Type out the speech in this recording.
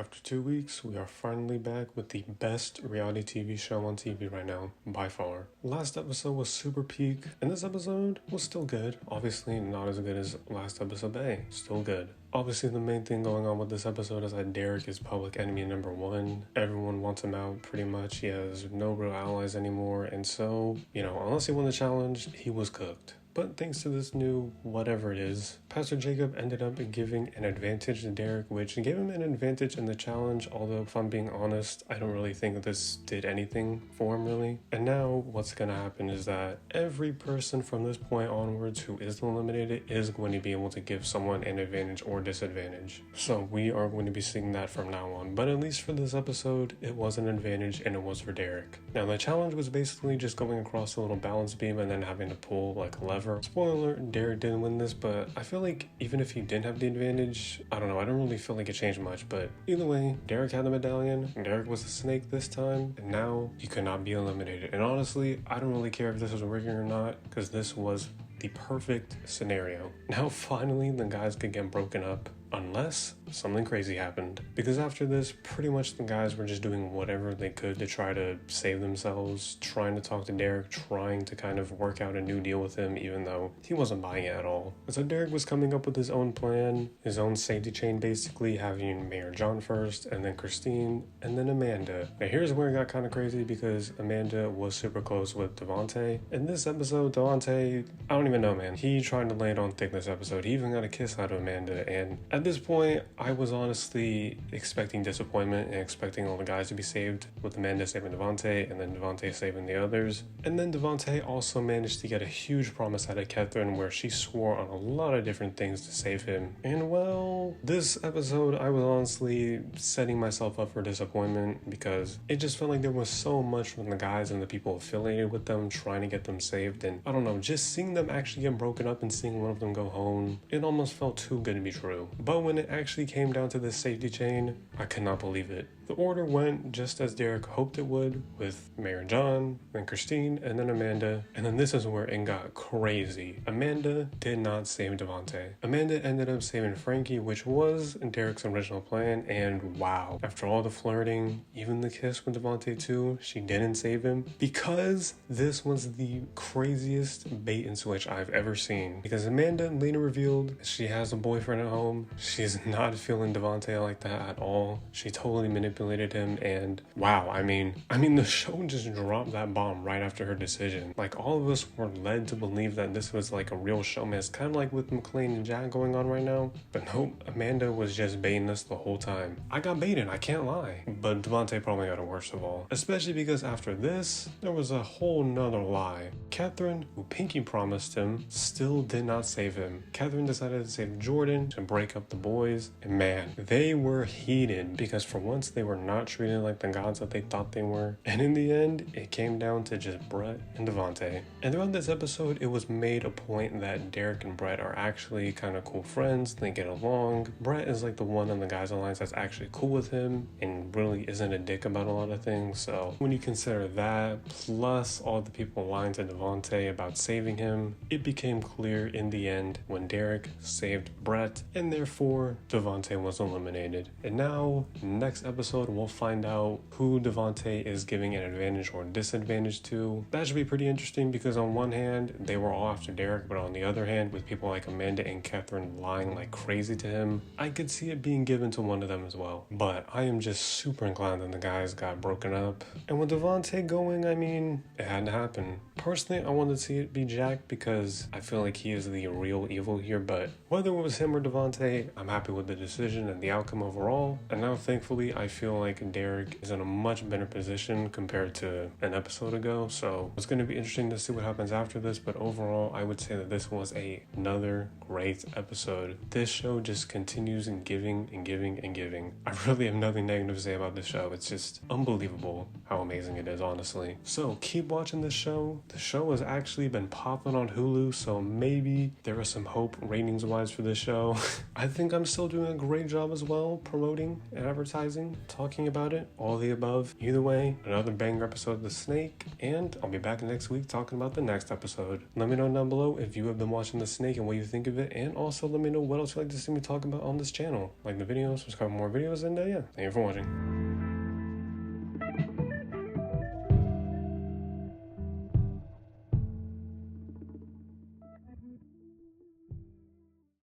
After 2 weeks, we are finally back with the best reality TV show on TV right now, by far. Last episode was super peak, and this episode was still good. Obviously, not as good as last episode, but hey, still good. Obviously, the main thing going on with this episode is that Derek is public enemy number one. Everyone wants him out pretty much. He has no real allies anymore, and so, unless he won the challenge, he was cooked. But thanks to this new whatever it is, Pastor Jacob ended up giving an advantage to Derek, which gave him an advantage in the challenge, although if I'm being honest, I don't really think that this did anything for him really. And now what's going to happen is that every person from this point onwards who is eliminated is going to be able to give someone an advantage or disadvantage. So we are going to be seeing that from now on, but at least for this episode, it was an advantage and it was for Derek. Now the challenge was basically just going across a little balance beam and then having to pull like a lever. Spoiler alert, Derek didn't win this, but I feel like even if he didn't have the advantage, I don't really feel like it changed much, but either way, Derek had the medallion, Derek was the snake this time, and now he could not be eliminated. And honestly, I don't really care if this was rigging or not, because this was the perfect scenario. Now finally the guys could get broken up, unless something crazy happened. Because after this, pretty much the guys were just doing whatever they could to try to save themselves, trying to talk to Derek, trying to kind of work out a new deal with him, even though he wasn't buying it at all. So Derek was coming up with his own plan, his own safety chain, basically having Mayor John first, and then Christine, and then Amanda. Now here's where it got kind of crazy, because Amanda was super close with Devontae. In this episode, Devontae, I don't even know, man. He tried to lay it on thick this episode. He even got a kiss out of Amanda, and at this point, I was honestly expecting disappointment and expecting all the guys to be saved, with Amanda saving Devontae and then Devontae saving the others. And then Devontae also managed to get a huge promise out of Catherine where she swore on a lot of different things to save him. And well, this episode, I was honestly setting myself up for disappointment because it just felt like there was so much from the guys and the people affiliated with them trying to get them saved. And I don't know, just seeing them actually get broken up and seeing one of them go home, it almost felt too good to be true. But when it actually came down to this safety chain, I could not believe it. The order went just as Derek hoped it would, with Mayor John, then Christine, and then Amanda. And then this is where it got crazy. Amanda did not save Devontae. Amanda ended up saving Frankie, which was Derek's original plan, and wow. After all the flirting, even the kiss with Devontae too, she didn't save him, because this was the craziest bait and switch I've ever seen. Because Amanda later revealed she has a boyfriend at home. She's not feeling Devontae like that at all. She totally manipulated him, and wow, I mean the show just dropped that bomb right after her decision. Like, all of us were led to believe that this was like a real showman, kind of like with McLean and Jack going on right now. But nope, Amanda was just baiting us the whole time. I got baited, I can't lie. But Devontae probably got it worst of all, especially because after this, there was a whole nother lie. Catherine, who Pinky promised him, still did not save him. Catherine decided to save Jordan to break up the boys, and man, they were heated because for once they were not treated like the gods that they thought they were. And in the end, it came down to just Brett and Devontae. And throughout this episode, it was made a point that Derek and Brett are actually kind of cool friends. They get along. Brett is like the one in the guys' alliance that's actually cool with him and really isn't a dick about a lot of things. So when you consider that, plus all the people lying to Devontae about saving him, it became clear in the end when Derek saved Brett, and therefore Devontae was eliminated. And now, next episode, we'll find out who Devontae is giving an advantage or disadvantage to. That should be pretty interesting, because on one hand, they were all after Derek, but on the other hand, with people like Amanda and Catherine lying like crazy to him, I could see it being given to one of them as well. But I am just super glad that the guys got broken up. And with Devontae going, it had to happen. Personally, I wanted to see it be Jack because I feel like he is the real evil here, but whether it was him or Devontae, I'm happy with the decision and the outcome overall. And now, thankfully, I feel like Derek is in a much better position compared to an episode ago, so it's going to be interesting to see what happens after this. But overall, I would say that this was another great episode. This show just continues in giving and giving and giving. I really have nothing negative to say about this show. It's just unbelievable how amazing it is, honestly. So keep watching this show. The show has actually been popping on Hulu, so maybe there is some hope ratings wise for this show. I think I'm still doing a great job as well promoting and advertising talking about it, all of the above. Either way, another banger episode of The Snake, and I'll be back next week talking about the next episode. Let me know down below if you have been watching The Snake and what you think of it, and also let me know what else you'd like to see me talk about on this channel. Like the video, subscribe for more videos, and yeah, thank you for watching.